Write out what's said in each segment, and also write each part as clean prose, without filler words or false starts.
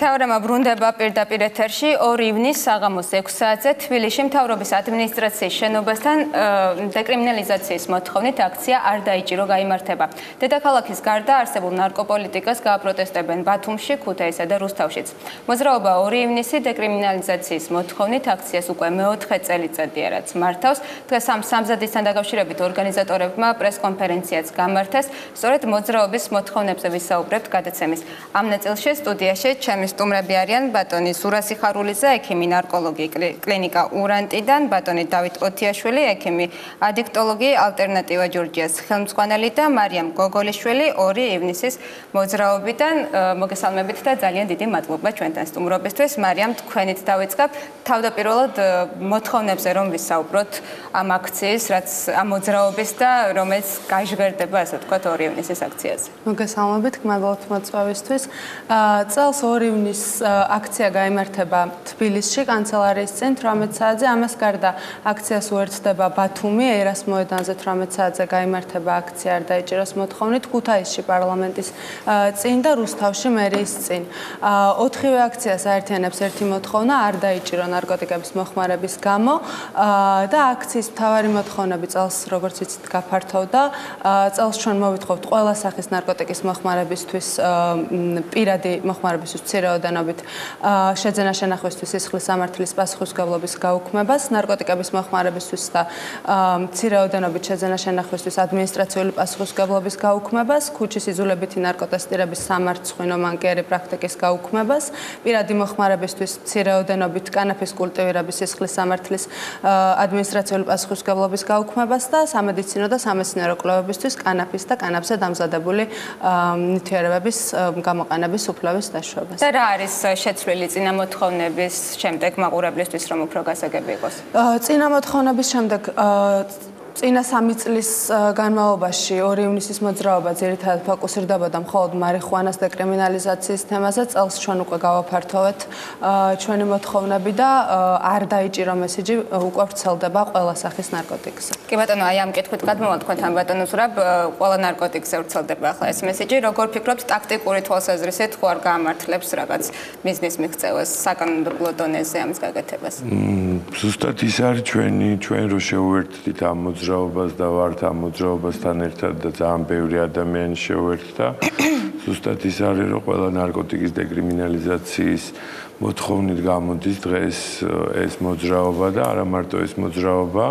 მთავრობა ბრუნდება პირდაპირ ეთერში 2 ივნის საღამოს 6 საათზე თბილისში მთავრობის ადმინისტრაციის შენობასთან დეკრიმინალიზაციის მოთხოვნით აქცია არ დაიჭირო გაიმართება. დედაქალაქის გარდა არსებულ ნარკოპოლიტიკას გააპროტესტებენ ბათუმში, ქუთაისსა და რუსთავშიც. მოძრაობა 2 ივნისი დეკრიმინალიზაციის მოთხოვნით აქციას უკვე მეოთხე წელიწადია, რაც მართავს. დღეს ამ სამზადისთან დაკავშირებით ორგანიზატორებმა პრესკონფერენციაც გამართეს. სწორედ მოძრაობის მოთხოვნებზე ვისაუბრებთ გადაცემის ამ ნაწილში სტუდიაში ჩემი სტუმრები არიან ბატონი ზურა სიხარულიძე, ექიმი ნარკოლოგი კლინიკა ურანტიდან, ბატონი დავით ოთიაშვილი, ექიმი ადიქტოლოგი ალტერნატივა ჯორჯიას ხელმძღვანელი და მარიამ გოგოლიშვილი 2 ივნისის მოძრაობიდან. მოგესალმებით და ძალიან დიდი მადლობა ჩვენთან სტუმრობისთვის. მარიამ, თქვენით დავიწყებ. თავდაპირველად მოთხოვნებზე რომ ვისაუბროთ ამ აქციის, რაც ამ მოძრაობის და რომელიც გაჟღერდება, ასე ვთქვათ, 2 ივნისის აქციაზე. მოგესალმებით, გმადლობთ მოწვევისთვის. წელს 2 ივნის აქცია გაიმართება თბილისში, კანცელარიის წინ 18 საათზე. ამას გარდა აქციას უერთდება ბათუმი, ერას მოედანზე 18 საათზე გაიმართება აქცია არ დაიჭიროს მოთხოვნით, ქუთაისში პარლამენტის წინ და რუსთავში მერიის წინ. 4-ვე აქციას აერთიანებს ერთი მოთხოვნა არ დაიჭირო ნარკოტიკების მოხმარების გამო და აქციის მთავარი მოთხოვნები წელს, როგორც ვიცით, გაფართოვდა. წელს ჩვენ მოვითხოვთ ყველა სახის ნარკოტიკის მოხმარებისთვის პირადი მოხმარებისთვის მცირეოდენობით შეძენა შენახვისთვის სისხლის სამართლის პასუხისმგებლობის გაუქმებას, ნარკოტიკების მოხმარებისთვის და მცირეოდენობით შეძენა შენახვისთვის ადმინისტრაციული პასუხისმგებლობის გაუქმებას, ქუჩის იზოლებითი ნარკოტესტირების სამარცხვინო მანკიერი პრაქტიკის გაუქმებას, პირადი მოხმარებისთვის მცირეოდენობით კანაფის კულტივირების სისხლის სამართლის ადმინისტრაციული პასუხისმგებლობის გაუქმებას და სამედიცინო და სამეცნიერო კვლევებისთვის კანაფის და კანაფზე დამზადებული ნივთიერებების გამოყენების უფლების დაშვებას. და რა არის შეცვლილი წინა მოთხოვნების შემდეგ მაყურებლისთვის, რომ უფრო გასაგები იყოს? წინა მოთხოვნების შემდეგ წინა 3 წლის განმავლობაში 2 ივნისის მოძრაობა ძირითადად ფოკუსირდებოდა მხოლოდ მარიხუანას დეკრიმინალიზაციის თემაზე. წელს ჩვენ უკვე გავაფართოვეთ ჩვენი მოთხოვნები და არ დაიჭირო მესიჯი უკვე ვრცელდება ყველა სახის ნარკოტიკზე. კი ბატონო, აი ამ კითხვით გადმოვალ თქვენთან ბატონო ზურაბ, ყველა ნარკოტიკზე ვრცელდება ახლა ეს მესიჯი. როგორ ფიქრობთ, ტაქტიკური თვალსაზრისით თუ არ გაამართლებს რაღაც მიზნის მიღწევას საკანონმდებლო დონეზე ამის გაკეთებას? ზუსტად ის არის ჩვენ რო შევუერთდით ამ მოძრაობას და ვართ ამ მოძრაობასთან ერთად და ძალიან ბევრი ადამიანი შევუერთდა. ზუსტად ის არის, რომ ყველა ნარკოტიკის დეკრიმინალიზაციის მოთხოვნით გამოდის დღეს ეს მოძრაობა და არა მარტო ეს მოძრაობა,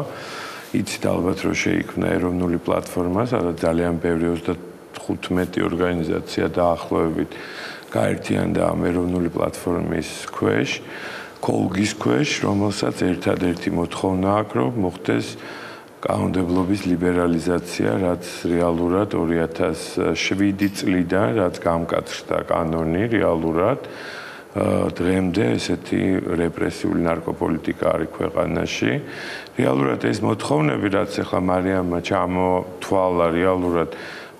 იცით ალბათ რომ შეიქმნა ეროვნული პლატფორმა, სადაც ძალიან ბევრი 35 ორგანიზაცია დაახლოებით გაერთიანდა ამ ეროვნული პლატფორმის ქვეშ, კოლგის ქვეშ, რომელსაც ერთადერთი მოთხოვნა აქვს, რომ მოხდეს კანონმდებლობის ლიბერალიზაცია, რაც რეალურად 2007 წლიდან, რაც გამკაცრდა კანონი რეალურად, დღემდე ესეთი რეპრესიული ნარკოპოლიტიკა არის ქვეყანაში. რეალურად ეს მოთხოვნები, რაც ახლა მარიამმა ჩამოთვალა რეალურად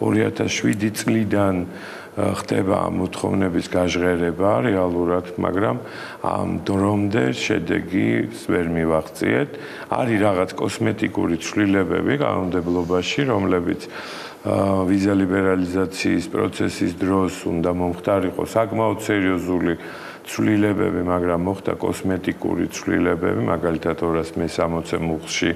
2007 წლიდან ხდება ამ მოთხოვნების გაჟღერება რეალურად, მაგრამ ამ დრომდე შედეგი ვერ მივაღწიეთ. არის რაღაც კოსმეტიკური ცვლილებები კანონმდებლობაში, რომლებიც ვიზა ლიბერალიზაციის პროცესის დროს უნდა მომხდარიყო საკმაოდ სერიოზული ცვლილებები, მაგრამ მოხდა კოსმეტიკური ცვლილებები, მაგალითად 260 მუხლში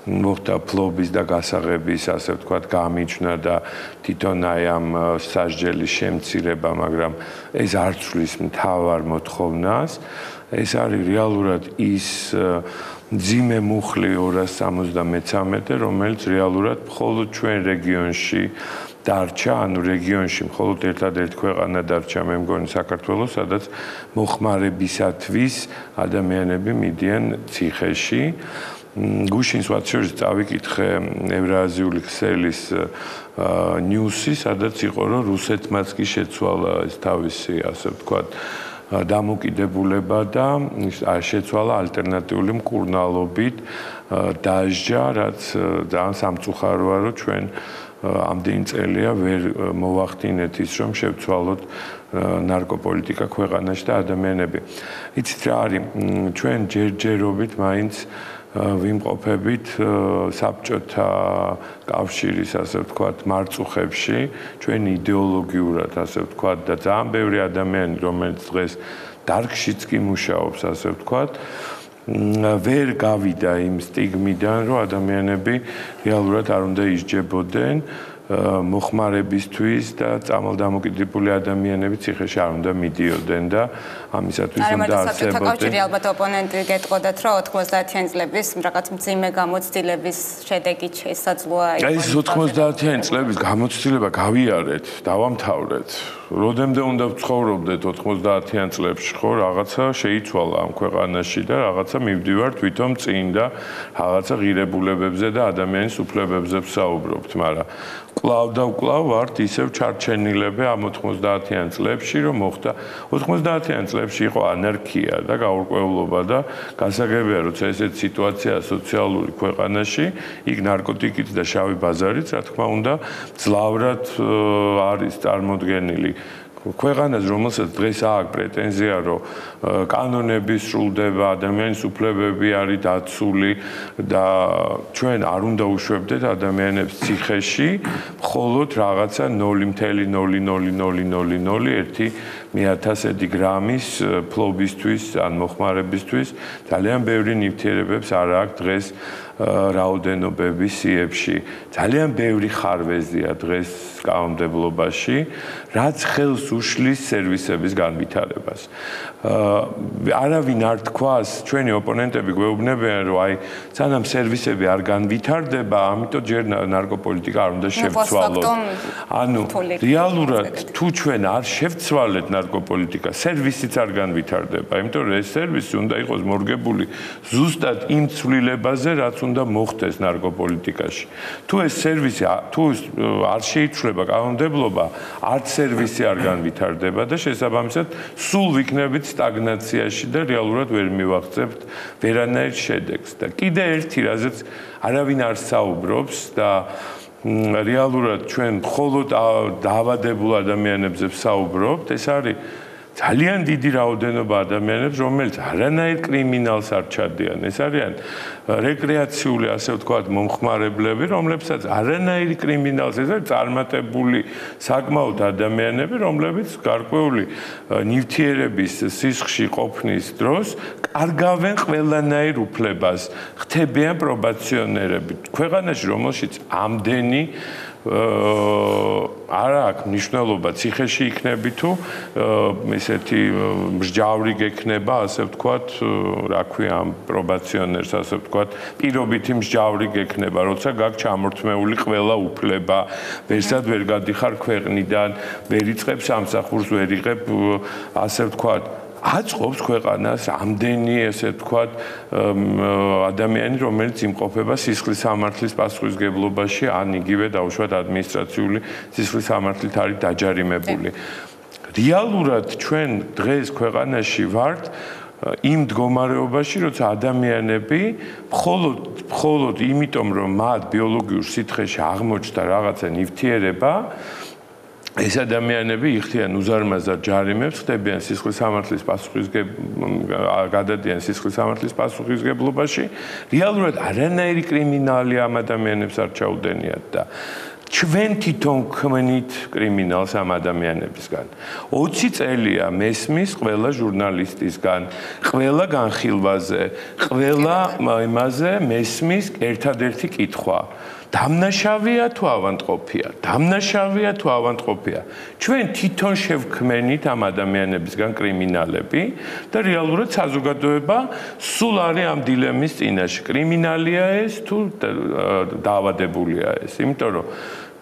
მოხდა ფლობის და გასაღების, ასე ვთქვათ, გამიჩნდა და თვითონ აი ამ სასჯელის შემცირება, მაგრამ ეს არ ცვლის მთავარ მოთხოვნას. ეს არის რეალურად ის მძიმე მუხლი 273, რომელიც რეალურად მხოლოდ ჩვენ რეგიონში დარჩა, ანუ რეგიონში მხოლოდ ერთადერთი ქვეყანა დარჩა, მე მგონი საქართველოს, სადაც მოხმარებისათვის ადამიანები მიდიან ციხეში. გუშინ სხვა შორის წავიკითხე ევრაზიული ქსელის ნიუსი, სადაც იყო, რომ რუსეთმაც კი შეცვალა ეს თავისი, ასე ვთქვათ, დამოკიდებულება და შეცვალა ალტერნატიული მკურნალობით დასჯა, რაც ძალიან სამწუხაროა, რომ ჩვენ ამდენი წელია ვერ მოვახდინეთ ის, რომ შევცვალოთ ნარკოპოლიტიკა ქვეყანაში და ადამიანები. იცით რა არის, ჩვენ ჯერჯერობით მაინც ვიმყოფებით საბჭოთა კავშირის, ასე ვთქვათ, მარწუხებში, ჩვენ იდეოლოგიურად, ასე ვთქვათ, და ძალიან ბევრი ადამიანი, რომელიც დღეს დარგშიც კი მუშაობს, ასე ვთქვათ, ვერ გავიდა იმ სტიგმიდან, რომ ადამიანები რეალურად არ უნდა ისჯებოდნენ მოხმარებისთვის და წამალდამოკიდებული ადამიანები ციხეში არ უნდა მიდიოდნენ და ამისათვის უნდა არსებობდნენ. კავშირი ალბათ ოპონენტი გეტყოდათ, რომ 90-იანი წლების რაღაც მძიმე გამოცდილების შედეგი შესაძლოა იყოს. ეს 90-იანი წლების გამოცდილება გავიარეთ, დავამთავრეთ. როდემდე უნდა ვცხოვრობდეთ 90-იან წლებში, ხო, რაღაცა შეიცვალა ამ ქვეყანაში და რაღაცა მივდივართ თვითონ წინ და რაღაცა ღირებულებებზე და ადამიანის უფლებებზე ვსაუბრობთ, მაგრამ კлау და კлау ვართ ისევ ჩარჩენილები ამ 90-იან წლებში, რომ მოხდა 90-იან წლებში იყო ანარქია და გაურკვევლობა და გასაგებია, როცა ესეთ სიტუაცია სოციალური ქვეყანაში, იქ ნარკოტიკით და შავი ბაზარით, რა თქმა უნდა, ძლავრად არის წარმოდგენილი. ქვეყანას, რომელსაც დღეს აქვს პრეტენზია, რომ კანონები სრულდება, ადამიანის უფლებები არის დაცული და ჩვენ არ უნდა უშვებდეთ ადამიანებს ციხეში, მხოლოდ რაღაცა 0.0000001 გრამის ფლობისთვის ან მოხმარებისთვის ძალიან ბევრი ნივთიერებებს არ აქვს დღეს რაოდენობების სიებში. ძალიან ბევრი ხარვეზია დღეს კანონმდებლობაში, რაც ხელს უშლის სერვისების განვითარებას. არავინ არ თქვას, ჩვენი ოპონენტები გვეუბნებიან, რომ აი, სანამ სერვისები არ განვითარდება, ამიტომ ჯერ ნარკოპოლიტიკა არ უნდა შევცვალოთ. ანუ რეალურად თუ ჩვენ არ შევცვალეთ ნარკოპოლიტიკა, სერვისიც არ განვითარდება, იმიტომ რომ ეს სერვისი უნდა იყოს მორგებული ზუსტად იმ ცვლილებაზე, რაც უნდა მოხდეს ნარკოპოლიტიკაში. თუ ეს სერვისი თუ არ შეიცვლება კანონმდებლობა, არც სერვისი არ განვითარდება და შესაბამისად სულ ვიქნებით სტაგნაციაში და რეალურად ვერ მივაღწევთ ვერანაირ შედეგს. და კიდე ერთი, რაზეც არავინ არ საუბრობს და რეალურად ჩვენ მხოლოდ დაავადებულ ადამიანებზე ვსაუბრობთ, ეს არის ძალიან დიდი რაოდენობა ადამიანებს, რომელიც არანაირ კრიმინალს არ ჩადიან. ეს არიან რეკრეაციული, ასე ვთქვათ, მომხმარებლები, რომლებსაც არანაირი კრიმინალს, ეს არის წარმატებული საკმაოდ ადამიანები, რომლებიც გარკვეული ნივთიერების სისხლში ყოფნის დროს კარგავენ ყველანაირ უფლებას, ხდებიან პრობაციონერები. ქვეყანაში, რომელშიც ამდენი არა აქვს მნიშვნელობა ციხეში იქნები თუ ესეთი მსჯავრი გექნება, ასე ვთქვათ, რა ქვია ამ პრობაციონერს, ასე ვთქვათ, პირობითი მსჯავრი გექნება, როცა გაქვს ჩამორთმეული ყველა უფლება, ვერსად ვერ გადიხარ ქვეყნიდან, ვერ იწყებ სამსახურს, ვერ იღებ, ასე ვთქვათ, აწყობს ქვეყანას ამდენი, ესე ვთქვათ, ადამიანი, რომელიც იმყოფება სისხლის სამართლის პასუხისმგებლობაში, ან იგივე დაუშვათ ადმინისტრაციული სისხლის სამართლით არის დაჯარიმებული. რეალურად ჩვენ დღეს ქვეყანაში ვართ იმ მდგომარეობაში, როცა ადამიანები მხოლოდ იმიტომ, რომ მათ ბიოლოგიურ სითხეში აღმოჩნდა რაღაცა ნივთიერება, ეს ადამიანები იხდიან უზარმაზარ ჯარიმებს, ხდებიან სისხლის სამართლის გადადიან სისხლის სამართლის პასუხისმგებლობაში, რეალურად არანაირი კრიმინალი ამ ადამიანებს არ ჩაუდენიათ და ჩვენ თვითონ ქმნით კრიმინალს ამ ადამიანებისგან. 20 წელია მესმის ყველა ჟურნალისტისგან, ყველა განხილვაზე, ყველა იმაზე მესმის ერთადერთი კითხვა. დამნაშავეა თუ ავანტყოფია? დამნაშავეა თუ ავანტყოფია? ჩვენ თვითონ შევქმნით ამ ადამიანებისგან კრიმინალები და რეალურად საზოგადოება სულ არის ამ დილემის წინაშე. კრიმინალია ეს თუ დაავადებულია ეს? იმიტომ რომ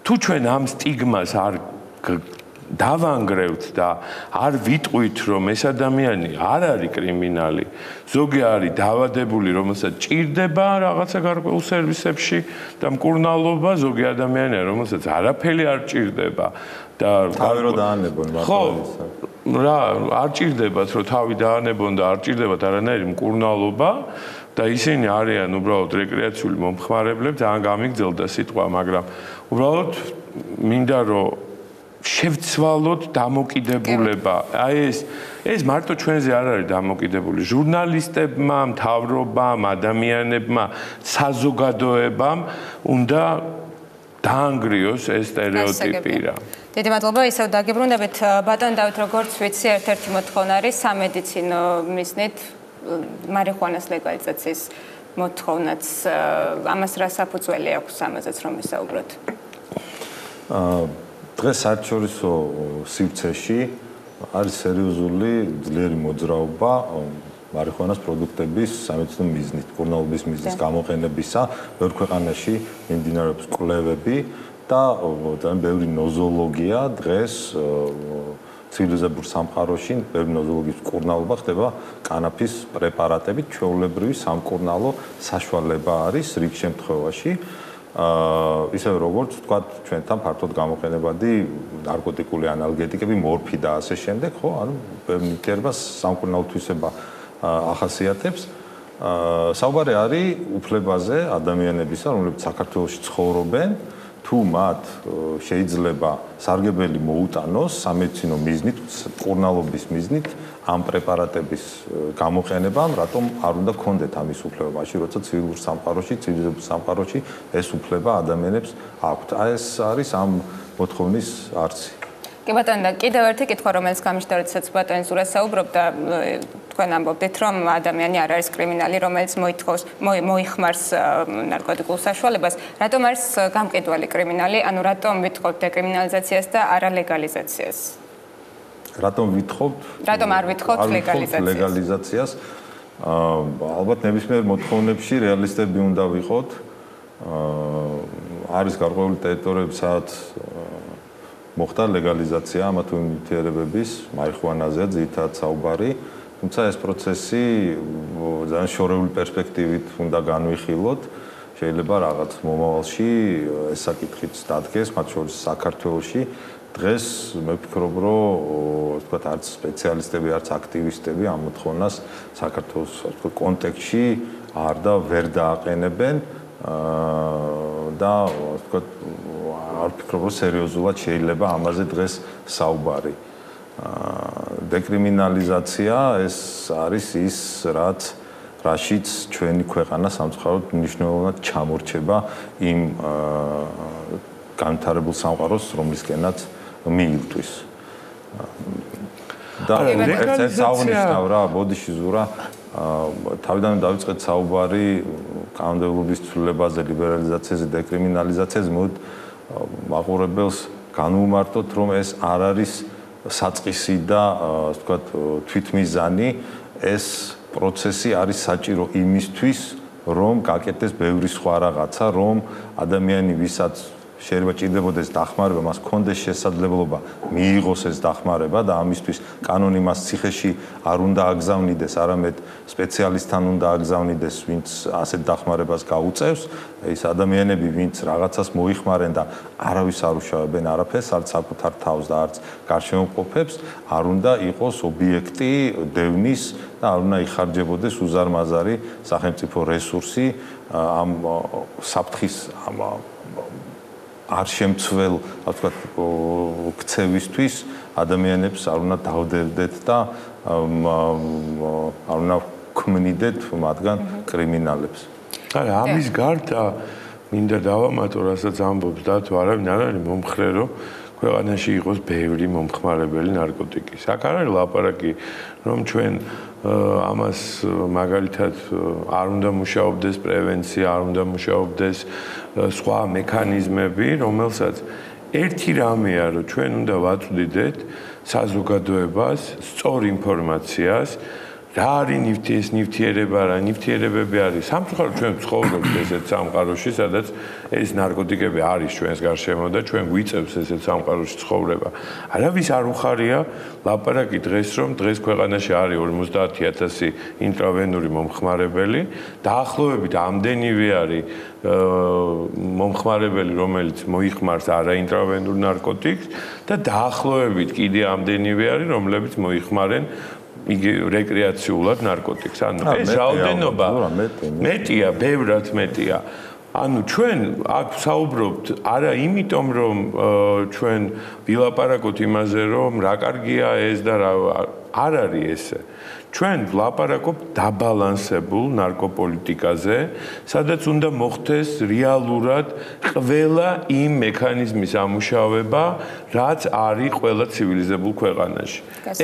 თუ ჩვენ ამ სტიგმას არ დავანგრევთ და არ ვიტყვით, რომ ეს ადამიანი არ არის კრიმინალი, ზოგი არის დაავადებული, რომელსაც ჭირდება რაღაცა გარკვეულ სერვისებში და მკურნალობა, ზოგი ადამიანია, რომელსაც არაფერი არ ჭირდება და თავი რო დაანებონ ხო, რა, არ ჭირდებათ, რომ თავი დაანებონ და არ ჭირდებათ არანაირი მკურნალობა და ისინი არიან უბრალოდ რეკრეაციული მომხმარებლები, ძალიან გამიგრძელდა სიტყვა, მაგრამ უბრალოდ მინდა რომ შევცვალოთ დამოკიდებულება. აი ეს მარტო ჩვენზე არ არის დამოკიდებული. ჟურნალისტებმა, მთავრობამ, ადამიანებმა, საზოგადოებამ უნდა დაანგრიოს ეს სტერეოტიპი რა. დიდი მადლობა, ისევ დაგებრუნდებით. ბატონ დავით, როგორც ვიცი, ერთ-ერთი მოთხოვნა არის სამედიცინო მიზნით მარიხუანას ლეგალიზაციის მოთხოვნაც. ამას რა საფუძველი აქვს ამაზეც რომ ვისაუბროთ? დღეს საერთაშორისო სივრცეში არის სერიოზული ძლიერი მოძრაობა მარიხუანას პროდუქტების სამედიცინო მიზნით, მკურნალობის მიზნის გამოყენებისა. ბევრ ქვეყანაში მიმდინარეობს კვლევები და ძალიან ბევრი ნოზოლოგია დღეს ცივილიზებურ სამყაროში, ბევრი ნოზოლოგიის მკურნალობა ხდება კანაფის პრეპარატებით, ჩვეულებრივი სამკურნალო საშუალება არის რიგ შემთხვევაში. ისევე როგორც ვთქვათ, ჩვენთან ფართოდ გამოყენებადი ნარკოტიკული ანალგეტიკები, მორფი და ასე შემდეგ, ხო, ანუ ბევრი ნივთიერება სამკურნალო თვისება ახასიათებს. საუბარი არის უფლებაზე ადამიანებისა, რომლებიც საქართველოში ცხოვრობენ, თუ მათ შეიძლება სარგებელი მოუტანოს სამედიცინო მიზნით, მკურნალობის მიზნით ამ პრეპარატების გამოყენებამ, რატომ არ უნდა გქონდეთ ამის უფლება, მაშინ როცა ცივილურ სამყაროში, ცივილიზებულ სამყაროში ეს უფლება ადამიანებს აქვთ. ეს არის ამ მოთხოვნის არცი. კი ბატონო, კიდევ ერთი კითხვა, რომელიც გამიშდა, როდესაც ბატონი ზურას საუბრობდა, თქვენ ამბობდით, რომ ადამიანი არ არის კრიმინალი, რომელიც მოიხმარს ნარკოტიკულ საშუალებას. რატომ არის გამყიდველი კრიმინალი? ანუ რატომ ვითხოვთ დეკრიმინალიზაციას და არა ლეგალიზაციას? რატომ ვითხოვთ? რატომ არ ვითხოვთ ლეგალიზაციას? ალბათ ნებისმიერ მოთხოვნებში რეალისტები უნდა ვიყოთ. არის გარკვეული ტერიტორიები, სადაც მოხდა ლეგალიზაცია ამა თუ იმ ნივთიერებების, მარიხუანაზეა ძირითადად საუბარი, თუმცა ეს პროცესი ძალიან შორეული პერსპექტივით უნდა განვიხილოთ. შეიძლება რაღაც მომავალში ეს საკითხიც დადგეს, მათ შორის საქართველოში. დღეს მე ვფიქრობ, რომ თქვათ არც სპეციალისტები, არც აქტივისტები ამ მოთხოვნას საქართველოს კონტექსტში არ და ვერ დააყენებენ და თქვათ არ ვფიქრობ, რომ სერიოზულად შეიძლება ამაზე დღეს საუბარი. დეკრიმინალიზაცია ეს არის ის, რაშიც ჩვენი ქვეყანა სამწუხაროდ მნიშვნელოვნად ჩამორჩება იმ განვითარებულ სამყაროს, რომლისკენაც მიირთვის. და ერთ-ერთი საუბრისნავ რა, ბოდიში ზურა, თავიდან დავიწყეთ საუბარი კანონმდებლობის ცვლილებაზე, ლიბერალიზაციაზე, დეკრიმინალიზაციაზე, მაყურებელს განვუმარტოთ, რომ ეს არ არის საწყისი და ვთქვათ თვითმიზანი, ეს პროცესი არის საჭირო იმისთვის, რომ გაკეთდეს ბევრი სხვა რაღაცა, რომ ადამიანი, ვისაც შეიძლება ჭირდებოდეს დახმარება, მას ჰქონდეს შესაძლებლობა მიიღოს ეს დახმარება და ამისთვის კანონი მას ციხეში არ უნდა აგზავნიდეს, არამედ სპეციალისტთან უნდა აგზავნიდეს, ვინც ასეთ დახმარებას გაუწევს. ის ადამიანები, ვინც რაღაცას მოიხმარენ და არავის არ უშავებენ არაფერს, არც საკუთარ თავს და არც გარშემოყოფებს, არ უნდა იყოს ობიექტი დევნის და არ უნდა იხარჯებოდეს უზარმაზარი სახელმწიფო რესურსი ამ საფრთხის არ შემცველ, ასე ვთქვათ, ქცევისთვის ადამიანებს არ უნდა დავდევდეთ და არ უნდა ქმნიდეთ მათგან კრიმინალებს. არა, ამის გარდა მინდა დავამატო, რასაც ამბობს დათო, არავინ არ არის მომხრე, რომ ქვეყანაში იყოს ბევრი მომხმარებელი ნარკოტიკის. აქ არ არის ლაპარაკი, რომ ჩვენ ამას მაგალითად არ უნდა მუშაობდეს პრევენცია, არ უნდა მუშაობდეს სხვა მექანიზმები, რომელსაც ერთი რამეა, რომ ჩვენ უნდა ვაწვდიდეთ საზოგადოებას სწორ ინფორმაციას, რა არის ეს ნივთიერება, რა ნივთიერებები არის. სამწუხაროდ ჩვენ ცხოვრობთ ესეთ სამყაროში, სადაც ეს ნარკოტიკები არის ჩვენს გარშემო და ჩვენ გვიწევს ესეთ სამყაროში ცხოვრება. არავის არ უხარია ლაპარაკი დღეს, რომ დღეს ქვეყანაში არის 50,000 ინტრავენური მომხმარებელი, დაახლოებით ამდენივე არის მომხმარებელი, რომელიც მოიხმარს არაინტრავენურ ნარკოტიკს და დაახლოებით კიდე ამდენივე არის, რომლებიც მოიხმარენ იგი რეკრეაციულად ნარკოტიკს. ანუ ეს რაოდენობა მეტია, ბევრად მეტია. ანუ ჩვენ აქ საუბრობთ არა იმიტომ რომ ჩვენ ვილაპარაკოთ იმაზე რომ რა კარგია ეს და რა არ არის ესე ჩვენ ვლაპარაკობთ დაბალანსებულ ნარკოპოლიტიკაზე სადაც უნდა მოხდეს რეალურად ყველა იმ მექანიზმის ამუშავება რაც არის ყველა ცივილიზებულ ქვეყანაში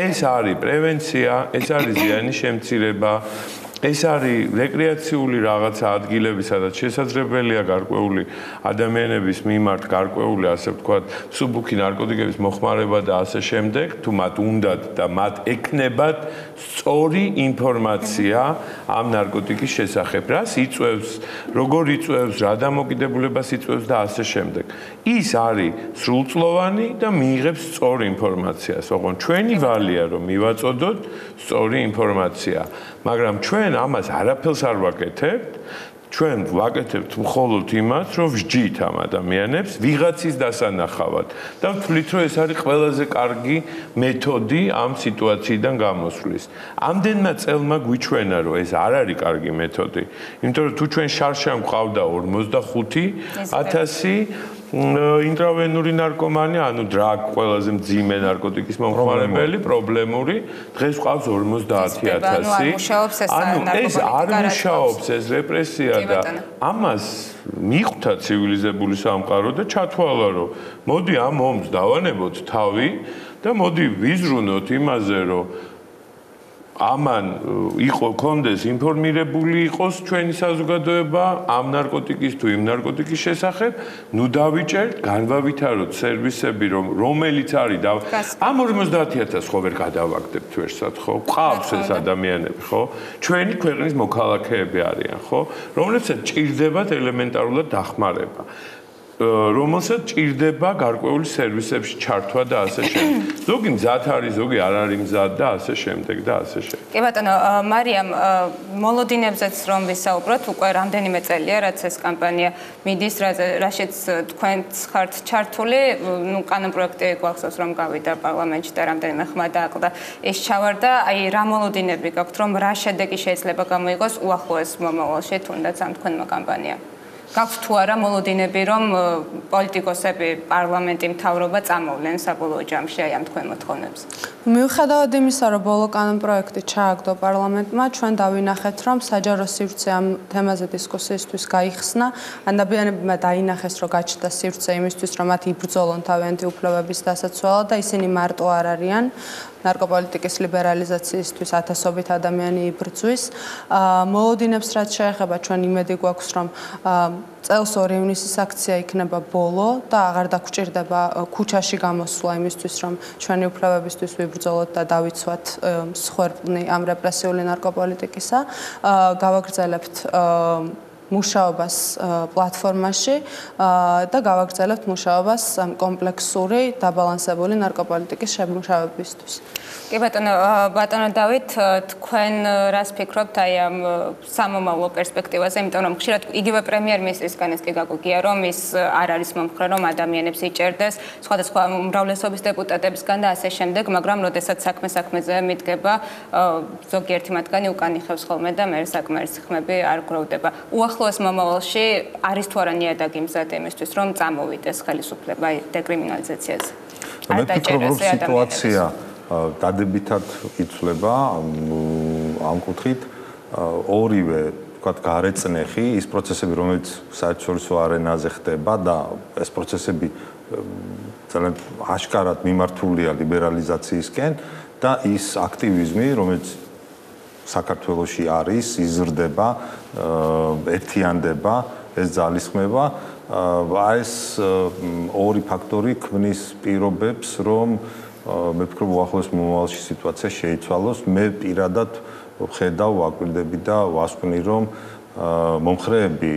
ეს არის პრევენცია ეს არის ზიანის შემცირება ეს არის რეკრეაციული რაღაცა ადგილები, სადაც შესაძლებელია გარკვეული ადამიანების მიმართ გარკვეული, ასე ვთქვათ, მსუბუქი ნარკოტიკების მოხმარება და ასე შემდეგ, თუ მათ უნდათ და მათ ექნებათ სწორი ინფორმაცია ამ ნარკოტიკის შესახებ, რას იწვევს, როგორ იწვევს, რა დამოკიდებულებას იწვევს და ასე შემდეგ. ის არის სრულწლოვანი და მიიღებს სწორ ინფორმაციას. ოღონდ ჩვენი ვალია რომ მივაწოდოთ სწორი ინფორმაცია, მაგრამ ჩვენ ამას არაფერს არ ვაკეთებთ. ჩვენ ვაკეთებთ მხოლოდ იმას, რომ ვსჯით ამ ადამიანებს ვიღაცის დასანახავად და ვთვლით, რომ ეს არის ყველაზე კარგი მეთოდი ამ სიტუაციიდან გამოსვლის. ამდენმა წელმა გვიჩვენა, რომ ეს არ არის კარგი მეთოდი, იმიტომ რომ თუ ჩვენ შარშან გვყავდა 45,000 ინტრავენური ნარკომანი, ანუ დრაგ ყველაზე მძიმე ნარკოტიკის მომხმარებელი, პრობლემური, დღეს ყავს 50,000. ანუ ეს არ მუშაობს ეს რეპრესია და ამას მიხვდა ცივილიზებული სამყარო და ჩათვალა, რომ მოდი ამ ომს დავანებოთ თავი და მოდი ვიზრუნოთ იმაზე, რომ ამან კონდეს ინფორმირებული იყოს ჩვენი საზოგადოება ამ ნარკოტიკის თუ იმ ნარკოტიკის შესახებ, ნუ დავიჭერთ, განვავითაროთ სერვისები, რომელიც არის ამ 50,000 ხო ვერ გადავაგდებთ ვერსად, ხო? ყავს ეს ადამიანები, ხო? ჩვენი ქვეყნის მოქალაქეები არიან, ხო? რომლებსაც ჭირდებათ ელემენტარულად დახმარება. რომელსაც ჭირდება გარკვეული სერვისებში ჩართვა და ასე შემდეგ. ზოგი მზად არის, ზოგი არ არის მზად და ასე შემდეგ და ასე შემდეგ. კი ბატონო, მარიამ, მოლოდინებზეც რომ ვისაუბროთ, უკვე რამდენიმე წელია, რაც ეს კამპანია მიდის, რაშიც თქვენც ხართ ჩართული, კანონპროექტი გვახსოვს, რომ გავიდა პარლამენტში და რამდენიმე ხმა დააკლდა ეს ჩავარდა, აი რა მოლოდინები გაქვთ, რომ რა შედეგი შეიძლება გამოიღოს უახლოეს მომავალში თუნდაც ამ თქვენმა კამპანიამ? გაქვთ თუ არა მოლოდინები, რომ პოლიტიკოსები, პარლამენტი, მთავრობა წამოვლენ საბოლოო ჯამში აი ამ თქვენ მოთხოვნებს? მიუხედავად იმისა, რომ ბოლო კანონპროექტი ჩააგდო პარლამენტმა, ჩვენ დავინახეთ, რომ საჯარო სივრცე ამ თემაზე დისკუსიისთვის გაიხსნა. ადამიანებმა დაინახეს, რომ გაჩნდა სივრცე იმისთვის, რომ მათ იბრძოლონ თავიანთი უფლებების დასაცვალად და ისინი მარტო არ არიან. ნარკოპოლიტიკის ლიბერალიზაციისთვის ათასობით ადამიანი იბრძვის. მოლოდინებს რაც შეეხება, ჩვენ იმედი გვაქვს, რომ წელს 2 ივნისის აქცია იქნება ბოლო და აღარ დაგვჭირდება ქუჩაში გამოსვლა იმისთვის, რომ ჩვენი უფლებებისთვის ვიბრძოლოთ და დავიცვათ მსხვერპლნი ამ რეპრესიული ნარკოპოლიტიკისა. გავაგრძელებთ მუშაობას პლატფორმაში და გავაგრძელებთ მუშაობას კომპლექსური დაბალანსებული ნარკოპოლიტიკის შემუშავებისთვის. კი ბატონო დავით, თქვენ რას ფიქრობთ აი ამ სამომავლო პერსპექტივაზე, იმიტომ რომ ხშირად იგივე პრემიერ-მინისტრისგან ეს კი გაგუგია, რომ ის არ არის მომხრე, რომ ადამიანებს იჭერდეს, სხვადასხვა უმრავლესობის დეპუტატებისგან და ასე შემდეგ, მაგრამ როდესაც საქმეზე მიდგება, ზოგიერთი მათგანი უკან იხევს ხოლმე და მე საკმარისი ხმები არ გროვდება. უახლოეს მომავალში არის თუ არა ნიადაგი მზად იმისთვის, რომ წამოვიდეს ხელისუფლება დეკრიმინალიზაციაზე? მე ვფიქრობ, რომ სიტუაცია დადებითად იცვლება ამ კუთხით. ორივე, ვთქვათ, გარეწნეხი ის პროცესები, რომელიც საერთაშორისო არენაზე ხდება და ეს პროცესები ძალიან აშკარად მიმართულია ლიბერალიზაციისკენ და ის აქტივიზმი, რომელიც საქართველოში არის, იზრდება, ერთიანდება, ეს ძალისხმება. ეს ორი ფაქტორი ქმნის პირობებს, რომ მე ვფიქრობ, უახლოეს მომავალში სიტუაცია შეიცვალოს. მე პირადად ვხედავ, ვაკვირდები და ვასკვნი, რომ მომხრეები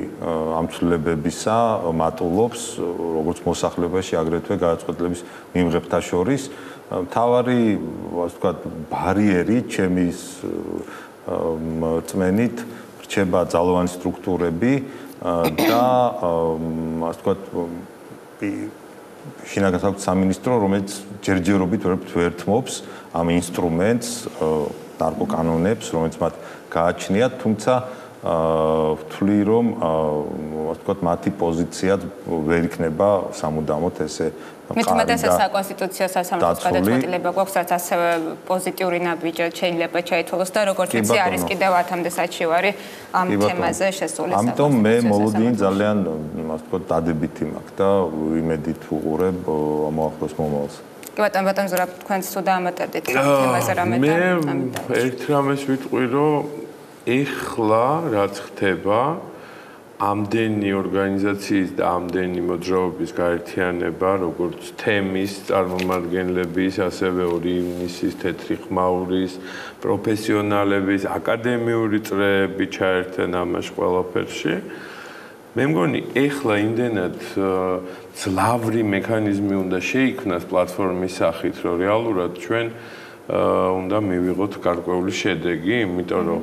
ამ ცვლილებებისა მატულობს, როგორც მოსახლეობაში, აგრეთვე გადაწყვეტილების მიმღებთა შორის. მთავარი, ასე ვთქვათ, ბარიერი ჩემის წმენით რჩება ძალოვანი სტრუქტურები და ასე ვთქვათ შინაგან საქმეთა სამინისტრო, რომელიც ჯერჯერობით ვერთმობს ამ ინსტრუმენტს, ნარკოკანონებს, რომელიც მათ გააჩნიათ, თუმცა ვთვლი რომ ასე ვთქვათ მათი პოზიციაც ვერ იქნება სამუდამოდ ესე მithumetes საკონსტიტუციო სასამართლოს გადაწყვეტილება გვაქვს რაც ასევე პოზიტიური ნაბიჯად შეიძლება ჩაითვალოს და როგორც იცი არის კიდევ 10-მდე საჩივარი ამ თემაზე შესული. ამიტომ მე მოლოდინი ძალიან ასე ვთქვათ დადებითი მაქვს და იმედით ვუყურებ ამოახლოს მომავალს. კი ბატონო ზურაბ თქვენც თუ დაამატებდით ამ თემაზე რამე და მე ერთ რამეს ვიტყვი რომ ეხლა რაც ხდება ამდენი ორგანიზაციის და ამდენი მოძრაობის გაერთიანება, როგორც თემის წარმომადგენლების, ასევე 2 ივნისის, თეთრი ხმაურის, პროფესიონალების, აკადემიური წრეები ჩაერთენ ამაში ყველაფერში. მე მგონი, ეხლა იმდენად ძლავრი მექანიზმი უნდა შეიქმნას პლატფორმის სახით, რომ რეალურად ჩვენ უნდა მივიღოთ გარკვეული შედეგი, იმიტომ რომ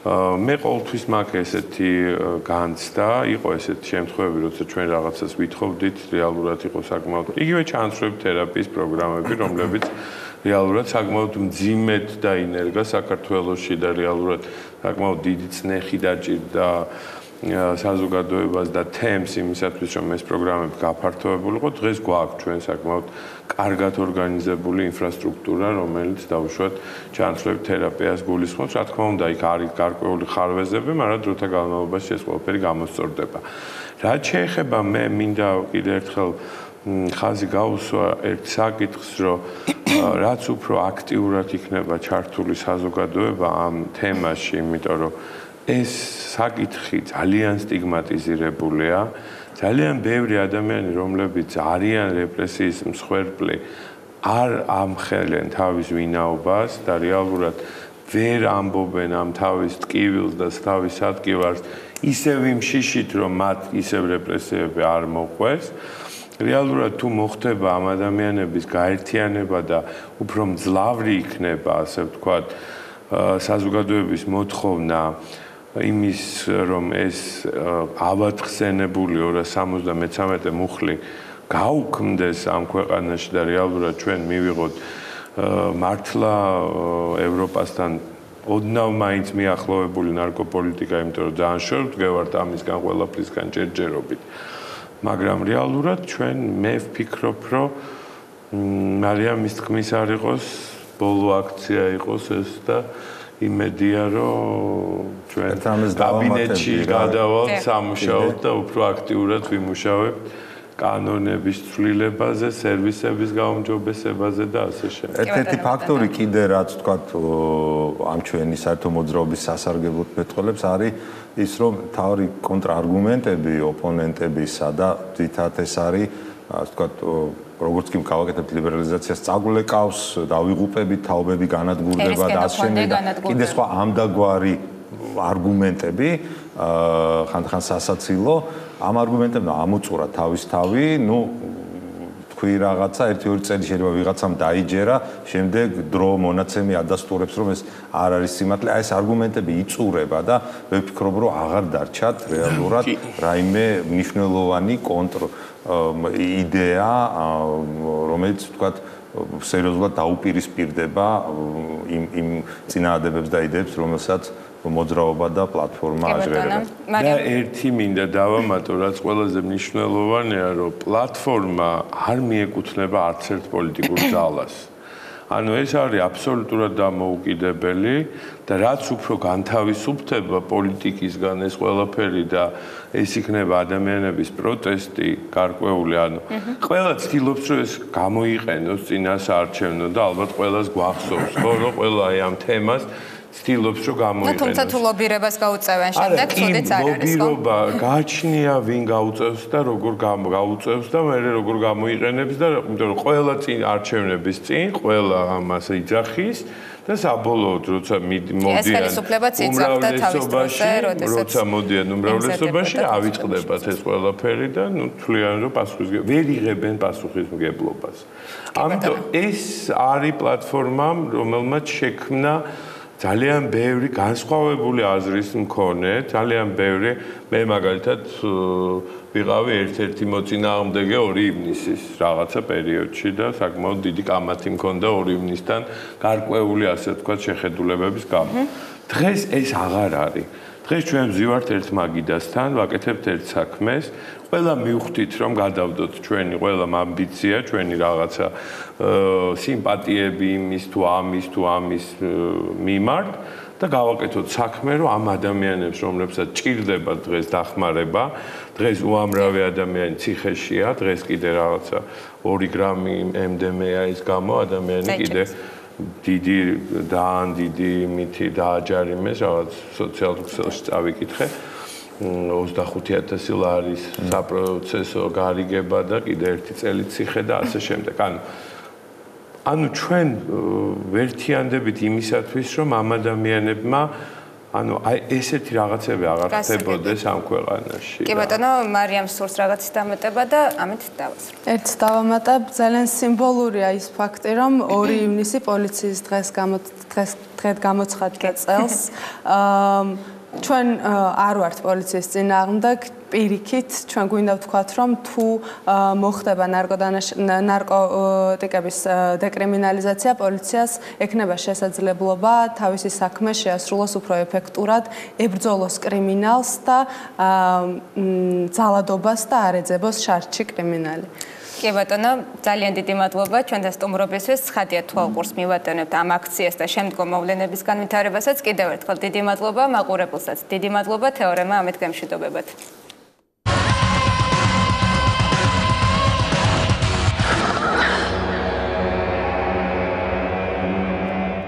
მე ყოველთვის მაქვს ესეთი განცდა, იყო ესეთი შემთხვევები, როცა ჩვენ რაღაცას ვითხოვდით, რეალურად იყო საკმაოდ იგივე ჩანაცვლები თერაპიის პროგრამები, რომლებიც რეალურად საკმაოდ მძიმედ დაინერგა საქართველოში და რეალურად საკმაოდ დიდი წნეხი დაჭირდა საზოგადოებას და თემს იმისათვის, რომ ეს პროგრამები გაფართოებულიყო, დღეს გვაქვს ჩვენ საკმაოდ კარგად ორგანიზებული ინფრასტრუქტურა, რომელიც დაუშვათ ჩანაცვლები თერაპიას გულისხმობს. რა თქმა უნდა, იქ არის გარკვეული ხარვეზები, მაგრამ დროთა განმავლობაში ეს ყველაფერი გამოსწორდება. რაც შეეხება მე მინდა კიდევ ერთხელ ხაზი გაუსვა ერთ საკითხს, რომ რაც უფრო აქტიურად იქნება ჩართული საზოგადოება ამ თემაში, იმიტომ რომ ეს საკითხი ძალიან სტიგმატიზირებულია. ძალიან ბევრი ადამიანი, რომლებიც არიან რეპრესიის მსხვერპლი, არ ამხელენ თავის ვინაობას და რეალურად ვერ ამბობენ ამ თავის ტკივილს და თავის ადგილას ისევ იმ შიშით, რომ მათ ისევ რეპრესიები არ მოყვეს. რეალურად თუ მოხდება ამ ადამიანების გაერთიანება და უფრო მძლავრი იქნება, ასე ვთქვათ, საზოგადოების მოთხოვნა იმის, რომ ეს ავადხსენებული 273 მუხლი გაუქმდეს ამ ქვეყანაში და რეალურად ჩვენ მივიღოთ მართლა ევროპასთან ოდნავ მაინც მიახლოვებული ნარკოპოლიტიკა, იმიტომ რომ ძალიან შევდგევართ ამისგან ყველაფრისგან ჯერჯერობით. მაგრამ რეალურად ჩვენ მე ვფიქრობ, რომ მარიამ მის თქმის არ იყოს, ბოლო აქცია იყოს ეს და იმედია, რომ ჩვენ კაბინეტში გადავალთ სამუშაოდ და უფრო აქტიურად ვიმუშავებთ კანონების ცვლილებაზე, სერვისების გაუმჯობესებაზე და ასე შემდეგ. ერთ-ერთი ფაქტორი კიდე რაც თქვათ ამ ჩვენი საერთო მოძრაობის სასარგებლოდ მეტყოლებს არის ის, რომ თავი კონტრარგუმენტები ოპონენტებისა და თვითონ ეს არის, ასე ვთქვათ, როგორც კი გავაკეთებთ ლიბერალიზაციას, წაგვლეკავს, დავიღუპებით, თაობები განადგურდება და ასე შემდეგ. კიდე სხვა ამდაგვარი არგუმენტები, ხანდახან სასაცილო, ამ არგუმენტებმა ამოწურა თავისთავი, ნუ თქვი რაღაცა 1-2 წელი შეიძლება ვიღაცამ დაიჯერა, შემდეგ დრო მონაცემი ადასტურებს, რომ ეს არ არის სიმართლე. აი ეს არგუმენტები იწურება და მე ვფიქრობ, რომ აღარ დარჩათ რეალურად რაიმე მნიშვნელოვანი იდეა, რომელიც ვთქვათ სერიოზულად დაუპირისპირდება იმ წინააღმდეგებს და იდეებს, რომელსაც მოძრაობა და პლატფორმა აჟღერება. და ერთი მინდა დავამატო, რაც ყველაზე მნიშვნელოვანია, რომ პლატფორმა არ მიეკუთვნება არც ერთ პოლიტიკურ ძალას. ანუ ეს არის აბსოლუტურად დამოუკიდებელი და რაც უფრო განთავისუფლდება პოლიტიკისგან ეს ყველაფერი და ეს იქნება ადამიანების პროტესტი გარკვეული, ანუ ყველა ცდილობს, რომ ეს გამოიყენოს წინასაარჩევნო და ალბათ ყველას გვახსოვს, ხო, რომ ყველა აი ამ თემას ცდილობს, რომ გამოიყენოს. თუმცა თუ ლობირებას გაუწევენ შემდეგ, თუნდაც არ არის, ხო? ლობირობა გააჩნია, ვინ გაუწევს და როგორ გაუწევს და მე როგორ გამოიყენებს და იმიტომ რომ ყველა წინ არჩევნების წინ ყველა ამას იძახის და საბოლოოდ როცა მოდიან როცა მოდიან უმრავლესობაში ავიწყდებათ ეს ყველაფერი და ნუ თვლიან რომ პასუხისმგებლობა ვერ იღებენ პასუხისმგებლობას. ამიტომ ეს არის პლატფორმა, რომელმაც შექმნა ძალიან ბევრი განსხვავებული აზრის მქონე, ძალიან ბევრი მე მაგალითად ვიყავი ერთ-ერთი მოწინააღმდეგე 2 ივნისის რაღაცა პერიოდში და საკმაოდ დიდი კამათი მქონდა 2 ივნისთან გარკვეული ასე ვთქვათ შეხედულებების გამო. დღეს ეს აღარ არის. დღეს ჩვენ ვზივართ ერთ მაგიდასთან, ვაკეთებთ ერთ საქმეს. ყველა მივხვდით, რომ გადავდოთ ჩვენი ყველა ამბიცია, ჩვენი რაღაცა სიმპათიები იმის თუ ამის მიმართ და გავაკეთოთ საქმე, რომ ამ ადამიანებს, რომლებსაც ჭირდება დღეს დახმარება, დღეს უამრავი ადამიანი ციხეშია, დღეს კიდე რაღაცა 2 გრამი MDMA ის გამო ადამიანი კიდე დიდი მითი დააჯარიმეს, რაღაც სოციალურ ქსელში წავიკითხე. 25,000 ლარის საპროცესო გარიგება და კიდე 1 წელი ციხე და ასე შემდეგ. ანუ ჩვენ ვერთიანდებით იმისათვის, რომ ამ ადამიანებმა აი ესეთი რაღაცები აღარ ხდებოდეს ამ ქვეყანაში. კი ბატონო, მარიამ სურს რაღაცის დამატება და ამით დავასრულებთ. ერთს დავამატებ, ძალიან სიმბოლურია ის ფაქტი, რომ 2 ივნისი პოლიციის დღე გამოცხადდა წელს. ჩვენ არ ვართ პოლიციის წინააღმდეგ, პირიქით, ჩვენ გვინდა ვთქვათ, რომ თუ მოხდება ნარკოტიკების დეკრიმინალიზაცია, პოლიციას ექნება შესაძლებლობა თავისი საქმე შეასრულოს უფრო ეფექტურად, ებრძოლოს კრიმინალს და ძალადობას და არ ეძებოს შარდში კრიმინალი. კი ბატონო, ძალიან დიდი მადლობა ჩვენთან სტუმრობისთვის. ცხადია თვალყურს მივატანებთ ამ აქციას და შემდგომ მოვლენების განვითარებასაც. კიდევ ერთხელ დიდი მადლობა მაყურებელსაც. დიდი მადლობა თეორემა ამით გემშვიდობებად.